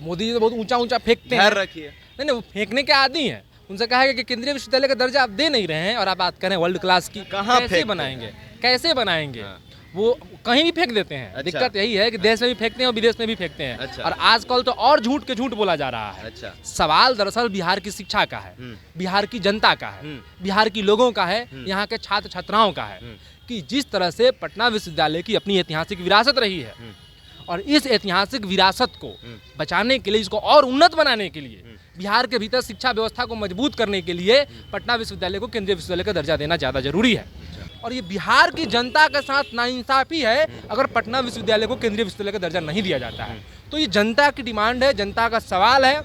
मोदी जी तो बहुत ऊंचा ऊंचा फेंकते हैं। रखिए। नहीं, वो फेंकने के आदी हैं। उनसे कहा है कि केंद्रीय विश्वविद्यालय का दर्जा आप दे नहीं रहे हैं और आप बात करें वर्ल्ड क्लास की, कहाँ कैसे फेंकते बनाएंगे, कैसे बनाएंगे? हाँ। वो कहीं भी फेंक देते हैं। अच्छा। दिक्कत यही है कि देश में भी फेंकते हैं और विदेश में भी फेंकते हैं। अच्छा। और आजकल तो और झूठ के झूठ बोला जा रहा है। अच्छा। सवाल दरअसल बिहार की शिक्षा का है, बिहार की जनता का है, बिहार की लोगों का है, यहाँ के छात्र छात्राओं का है कि जिस तरह से पटना विश्वविद्यालय की अपनी ऐतिहासिक विरासत रही है और इस ऐतिहासिक विरासत को बचाने के लिए, इसको और उन्नत बनाने के लिए, बिहार के भीतर शिक्षा व्यवस्था को मजबूत करने के लिए पटना विश्वविद्यालय को केंद्रीय विश्वविद्यालय का दर्जा देना ज़्यादा जरूरी है। और ये बिहार की जनता के साथ नाइंसाफी है अगर पटना विश्वविद्यालय को केंद्रीय विश्वविद्यालय का दर्जा नहीं दिया जाता है। तो ये जनता की डिमांड है, जनता का सवाल है।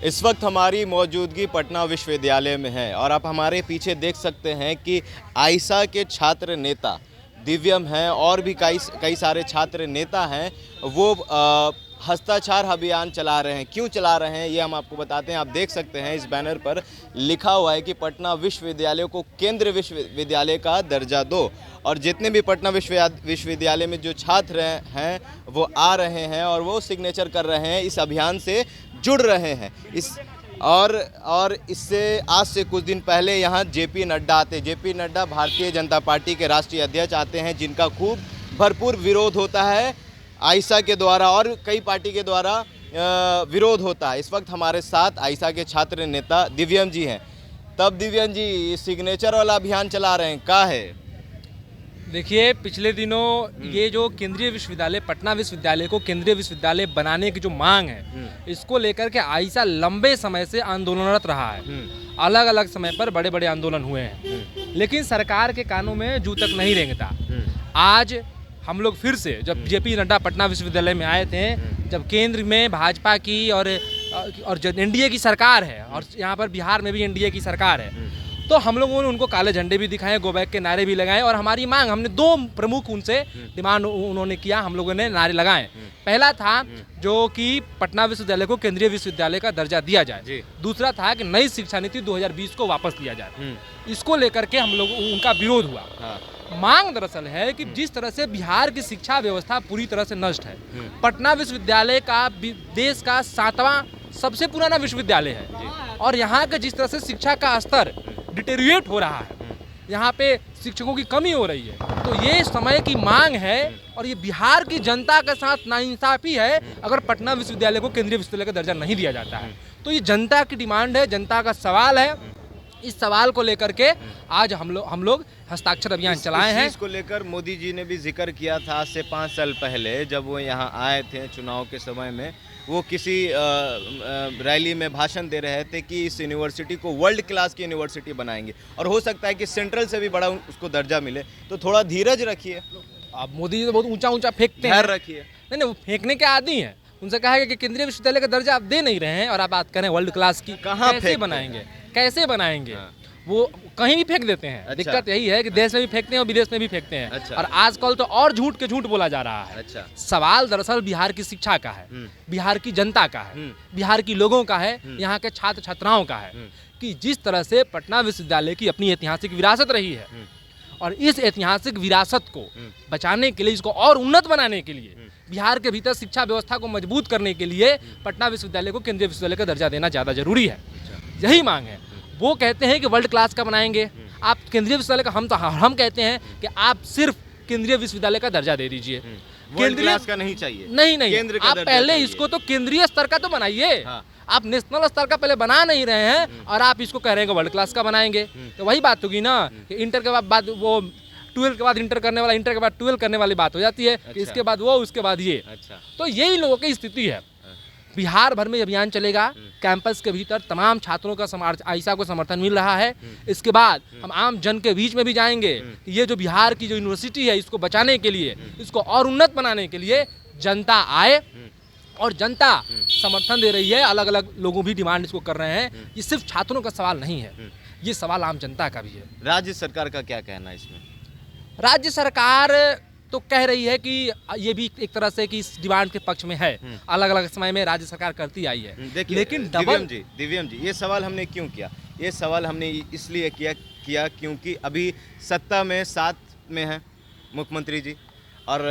इस वक्त हमारी मौजूदगी पटना विश्वविद्यालय में है और आप हमारे पीछे देख सकते हैं कि आइसा के छात्र नेता दिव्यम हैं और भी कई सारे छात्र नेता हैं, वो हस्ताक्षर अभियान चला रहे हैं। क्यों चला रहे हैं ये हम आपको बताते हैं। आप देख सकते हैं इस बैनर पर लिखा हुआ है कि पटना विश्वविद्यालय को केंद्रीय विश्वविद्यालय का दर्जा दो। और जितने भी पटना विश्वविद्यालय में जो छात्र हैं वो आ रहे हैं और वो सिग्नेचर कर रहे हैं, इस अभियान से जुड़ रहे हैं। और इससे आज से कुछ दिन पहले यहाँ जेपी नड्डा आते। जेपी नड्डा भारतीय जनता पार्टी के राष्ट्रीय अध्यक्ष आते हैं, जिनका खूब भरपूर विरोध होता है आइसा के द्वारा और कई पार्टी के द्वारा विरोध होता है। इस वक्त हमारे साथ आइसा के छात्र नेता दिव्यम जी हैं। तब दिव्यम जी सिग्नेचर वाला अभियान चला रहे हैं, क्या है? देखिए, पिछले दिनों ये जो केंद्रीय विश्वविद्यालय, पटना विश्वविद्यालय को केंद्रीय विश्वविद्यालय बनाने की जो मांग है, इसको लेकर के आइसा लंबे समय से आंदोलनरत रहा है। अलग अलग समय पर बड़े बड़े आंदोलन हुए हैं, लेकिन सरकार के कानों में जू तक नहीं रेंगता। आज हम लोग फिर से, जब जेपी नड्डा पटना विश्वविद्यालय में आए थे, जब केंद्र में भाजपा की और एनडीए की सरकार है और यहाँ पर बिहार में भी एनडीए की सरकार है, तो हम लोगों ने उनको काले झंडे भी दिखाए, गो बैक के नारे भी लगाए और हमारी मांग, हमने दो प्रमुख उनसे डिमांड उन्होंने किया, हम लोगों ने नारे लगाए। पहला था जो कि पटना विश्वविद्यालय को केंद्रीय विश्वविद्यालय का दर्जा दिया जाए। दूसरा था कि नई शिक्षा नीति 2020 को वापस लिया जाए। इसको लेकर के हम लोग उनका विरोध हुआ। मांग दरअसल है कि जिस तरह से बिहार की शिक्षा व्यवस्था पूरी तरह से नष्ट है, पटना विश्वविद्यालय का देश का 7वां सबसे पुराना विश्वविद्यालय है और यहाँ का जिस तरह से शिक्षा का स्तर डिटेरिएट हो रहा है, यहाँ पे शिक्षकों की कमी हो रही है, तो ये समय की मांग है और ये बिहार की जनता के साथ नाइंसाफी है अगर पटना विश्वविद्यालय को केंद्रीय विश्वविद्यालय का दर्जा नहीं दिया जाता है। तो ये जनता की डिमांड है, जनता का सवाल है। इस सवाल को लेकर के आज हम लोग हस्ताक्षर अभियान चलाए हैं। इसको लेकर मोदी जी ने भी जिक्र किया था आज से 5 साल पहले, जब वो यहाँ आए थे चुनाव के समय में। वो किसी रैली में भाषण दे रहे थे कि इस यूनिवर्सिटी को वर्ल्ड क्लास की यूनिवर्सिटी बनाएंगे और हो सकता है कि सेंट्रल से भी बड़ा उसको दर्जा मिले। तो थोड़ा धीरज रखिए। अब मोदी जी तो बहुत ऊंचा ऊंचा फेंकते हैं। रखिए। नहीं, वो फेंकने के आदी हैं। उनसे कहा है कि केंद्रीय विश्वविद्यालय का दर्जा आप दे नहीं रहे हैं और आप बात करें वर्ल्ड क्लास की, कहाँ कैसे बनाएंगे, कैसे बनाएंगे? वो कहीं भी फेंक देते हैं। अच्छा। दिक्कत यही है कि देश में भी फेंकते हैं और विदेश में भी फेंकते हैं। अच्छा। और आजकल तो और झूठ के झूठ बोला जा रहा है। अच्छा। सवाल दरअसल बिहार की शिक्षा का है, बिहार की जनता का है, बिहार की लोगों का है, यहाँ के छात्र छात्राओं का है कि जिस तरह से पटना विश्वविद्यालय की अपनी ऐतिहासिक विरासत रही है और इस ऐतिहासिक विरासत को बचाने के लिए, इसको और उन्नत बनाने के लिए, बिहार के भीतर शिक्षा व्यवस्था को मजबूत करने के लिए पटना विश्वविद्यालय को केंद्रीय विश्वविद्यालय का दर्जा देना ज़्यादा जरूरी है। यही मांग है। वो कहते हैं कि वर्ल्ड क्लास का बनाएंगे, आप केंद्रीय विश्वविद्यालय का, हम कहते हैं कि आप सिर्फ केंद्रीय विश्वविद्यालय का दर्जा दे दीजिए। वर्ल्ड क्लास का नहीं चाहिए। नहीं, आप पहले इसको तो केंद्रीय स्तर का तो बनाइए। आप नेशनल स्तर का पहले बना नहीं रहे हैं और आप इसको कह रहे हैं कि वर्ल्ड क्लास का बनाएंगे। तो वही बात होगी ना कि इंटर के बाद वो 12 के बाद इंटर करने वाला, इंटर के बाद 12 करने वाली बात हो जाती है। अच्छा। इसके बाद वो, उसके बाद ये। अच्छा। तो यही लोगों की स्थिति है। बिहार भर में अभियान चलेगा, कैंपस के भीतर तमाम छात्रों का आइसा को समर्थन मिल रहा है। इसके बाद हम आम जन के बीच में भी जाएंगे कि ये जो बिहार की जो यूनिवर्सिटी है, इसको बचाने के लिए, इसको और उन्नत बनाने के लिए जनता आए और जनता समर्थन दे रही है। अलग अलग लोगों भी डिमांड इसको कर रहे हैं। ये सिर्फ छात्रों का सवाल नहीं है, ये सवाल आम जनता का भी है। राज्य सरकार का क्या कहना है इसमें? राज्य सरकार तो कह रही है कि ये भी एक तरह से कि इस डिमांड के पक्ष में है। अलग अलग समय में राज्य सरकार करती आई है। लेकिन दिव्यम जी, ये सवाल हमने क्यों किया? ये सवाल हमने इसलिए किया क्योंकि अभी सत्ता में साथ में है मुख्यमंत्री जी और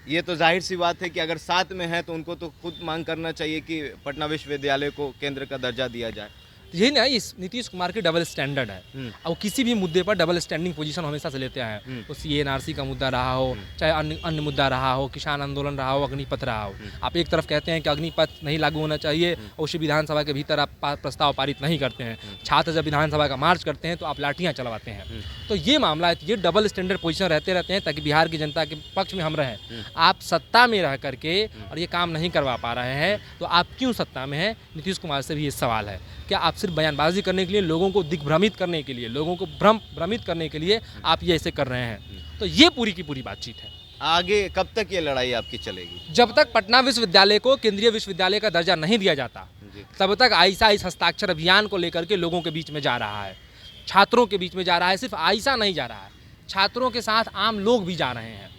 ये तो जाहिर सी बात है कि अगर साथ में है तो उनको तो खुद मांग करना चाहिए कि पटना विश्वविद्यालय को केंद्र का दर्जा दिया जाए। यही ना इस नीतीश कुमार की डबल स्टैंडर्ड है। और किसी भी मुद्दे पर डबल स्टैंडिंग पोजीशन हमेशा से लेते हैं। वो CA/NRC का मुद्दा रहा हो, चाहे अन्य मुद्दा रहा हो, किसान आंदोलन रहा हो, अग्निपथ रहा हो। आप एक तरफ कहते हैं कि अग्निपथ नहीं लागू होना चाहिए और उसी विधानसभा के भीतर आप प्रस्ताव पारित नहीं करते हैं। छात्र जब विधानसभा का मार्च करते हैं तो आप लाठियाँ चलवाते हैं। तो ये मामला है, ये डबल स्टैंडर्ड पोजीशन रहते हैं ताकि बिहार की जनता के पक्ष में हम रहें। आप सत्ता में रह करके और ये काम नहीं करवा पा रहे हैं तो आप क्यों सत्ता में हैं? नीतीश कुमार से भी ये सवाल है। क्या आप सिर्फ बयानबाजी करने के लिए, लोगों को दिग्भ्रमित करने के लिए, लोगों को भ्रमित करने के लिए आप ये ऐसे कर रहे हैं? तो ये पूरी की पूरी बातचीत है। आगे कब तक ये लड़ाई आपकी चलेगी? जब तक पटना विश्वविद्यालय को केंद्रीय विश्वविद्यालय का दर्जा नहीं दिया जाता तब तक आइसा इस हस्ताक्षर अभियान को लेकर के लोगों के बीच में जा रहा है, छात्रों के बीच में जा रहा है। सिर्फ आइसा नहीं जा रहा है, छात्रों के साथ आम लोग भी जा रहे हैं।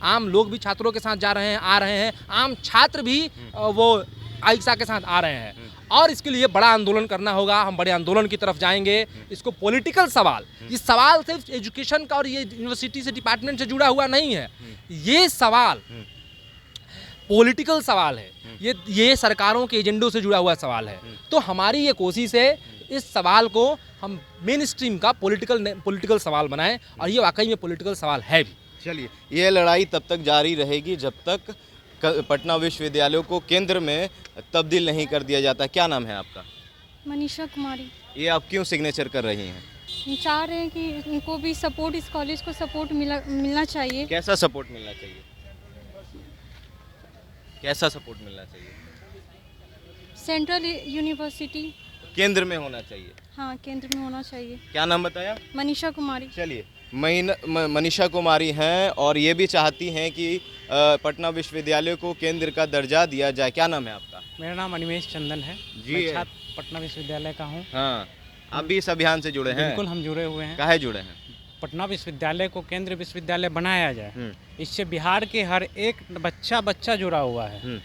आम लोग भी छात्रों के साथ जा रहे हैं, आ रहे हैं। आम छात्र भी वो आइसा के साथ आ रहे हैं और इसके लिए बड़ा आंदोलन करना होगा। हम बड़े आंदोलन की तरफ जाएंगे। इसको पॉलिटिकल सवाल, ये सवाल सिर्फ एजुकेशन का और ये यूनिवर्सिटी से, डिपार्टमेंट से जुड़ा हुआ नहीं है। ये सवाल पॉलिटिकल सवाल है, ये सरकारों के एजेंडों से जुड़ा हुआ सवाल है। तो हमारी ये कोशिश है इस सवाल को हम मेन स्ट्रीम का पॉलिटिकल सवाल बनाएं और ये वाकई में पॉलिटिकल सवाल है भी। चलिए, ये लड़ाई तब तक जारी रहेगी जब तक पटना विश्वविद्यालय को केंद्र में तब्दील नहीं कर दिया जाता। क्या नाम है आपका? मनीषा कुमारी। ये आप क्यों सिग्नेचर कर रही हैं? हम चाह रहे हैं कि उनको भी सपोर्ट, इस कॉलेज को सपोर्ट मिलना चाहिए। कैसा सपोर्ट मिलना चाहिए? कैसा सपोर्ट मिलना चाहिए? सेंट्रल यूनिवर्सिटी केंद्र में होना चाहिए। हाँ, केंद्र में होना चाहिए। क्या नाम बताया? मनीषा कुमारी। चलिए, मनीषा कुमारी हैं और ये भी चाहती हैं कि पटना विश्वविद्यालय को केंद्र का दर्जा दिया जाए। क्या नाम है आपका? मेरा नाम अनिमेश चंदन है जी। मैं छात्र पटना विश्वविद्यालय का हूँ। हाँ, आप भी इस अभियान से जुड़े हैं? बिल्कुल, हम जुड़े हुए हैं। काहे जुड़े हैं? पटना विश्वविद्यालय को केंद्र विश्वविद्यालय बनाया जाए, इससे बिहार के हर एक बच्चा जुड़ा हुआ है।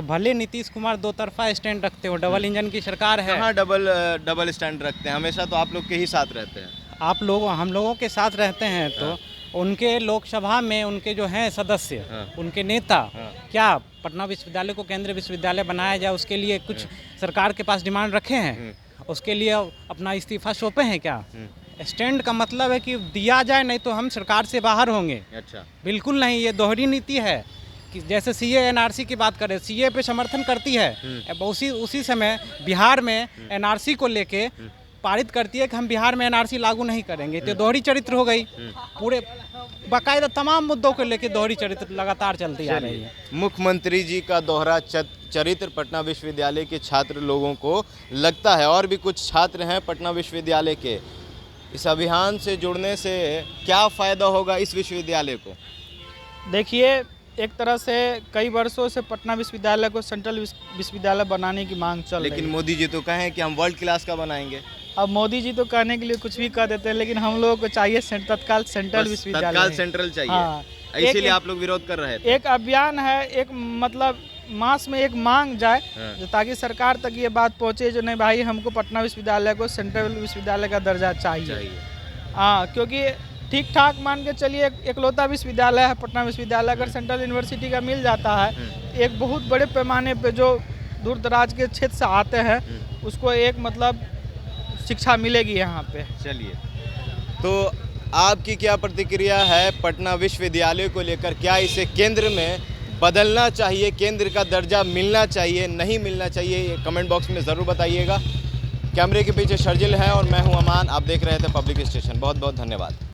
भले नीतीश कुमार दो तरफा स्टैंड रखते हो, डबल इंजन की सरकार है। हाँ, डबल स्टैंड रखते हैं, हमेशा तो आप लोग के ही साथ रहते हैं। आप लोग हम लोगों के साथ रहते हैं तो उनके लोकसभा में उनके जो हैं सदस्य, उनके नेता, क्या पटना विश्वविद्यालय को केंद्रीय विश्वविद्यालय बनाया जाए उसके लिए कुछ सरकार के पास डिमांड रखे हैं? उसके लिए अपना इस्तीफा सौंपे हैं क्या? स्टैंड का मतलब है कि दिया जाए, नहीं तो हम सरकार से बाहर होंगे। अच्छा, बिल्कुल नहीं, ये दोहरी नीति है कि जैसे CA/NRC की बात करें, CA पे समर्थन करती है, उसी समय बिहार में NRC को लेके पारित करती है कि हम बिहार में NRC लागू नहीं करेंगे। तो दोहरी चरित्र हो गई। पूरे बाकायदा तमाम मुद्दों को लेकर दोहरी चरित्र लगातार चलती आ रही है। मुख्यमंत्री जी का दोहरा चरित्र पटना विश्वविद्यालय के छात्र लोगों को लगता है, और भी कुछ छात्र हैं पटना विश्वविद्यालय के। इस अभियान से जुड़ने से क्या फ़ायदा होगा इस विश्वविद्यालय को? देखिए, एक तरह से कई वर्षों से पटना विश्वविद्यालय को सेंट्रल विश्वविद्यालय बनाने की मांग चल रही है। लेकिन मोदी जी तो कहें कि हम वर्ल्ड क्लास का बनाएंगे। अब मोदी जी तो कहने के लिए कुछ भी कह देते हैं, लेकिन हम लोगों को चाहिए तत्काल सेंट्रल विश्वविद्यालय। तत्काल सेंट्रल चाहिए। हाँ, इसीलिए आप लोग विरोध कर रहे थे। एक अभियान है, एक मतलब मास में एक मांग जाए, ताकि सरकार तक ये बात पहुँचे जो नहीं भाई, हमको पटना विश्वविद्यालय को सेंट्रल विश्वविद्यालय का दर्जा चाहिए। हाँ, क्योंकि ठीक ठाक मान के चलिए एकलौता विश्वविद्यालय है पटना विश्वविद्यालय। अगर सेंट्रल यूनिवर्सिटी का मिल जाता है, एक बहुत बड़े पैमाने पे जो दूर दराज के क्षेत्र से आते हैं उसको एक मतलब शिक्षा मिलेगी यहाँ पे। चलिए, तो आपकी क्या प्रतिक्रिया है पटना विश्वविद्यालय को लेकर? क्या इसे केंद्र में बदलना चाहिए, केंद्र का दर्जा मिलना चाहिए, नहीं मिलना चाहिए? ये कमेंट बॉक्स में ज़रूर बताइएगा। कैमरे के पीछे शर्जिल है और मैं हूं अमान। आप देख रहे थे पब्लिक स्टेशन। बहुत बहुत धन्यवाद।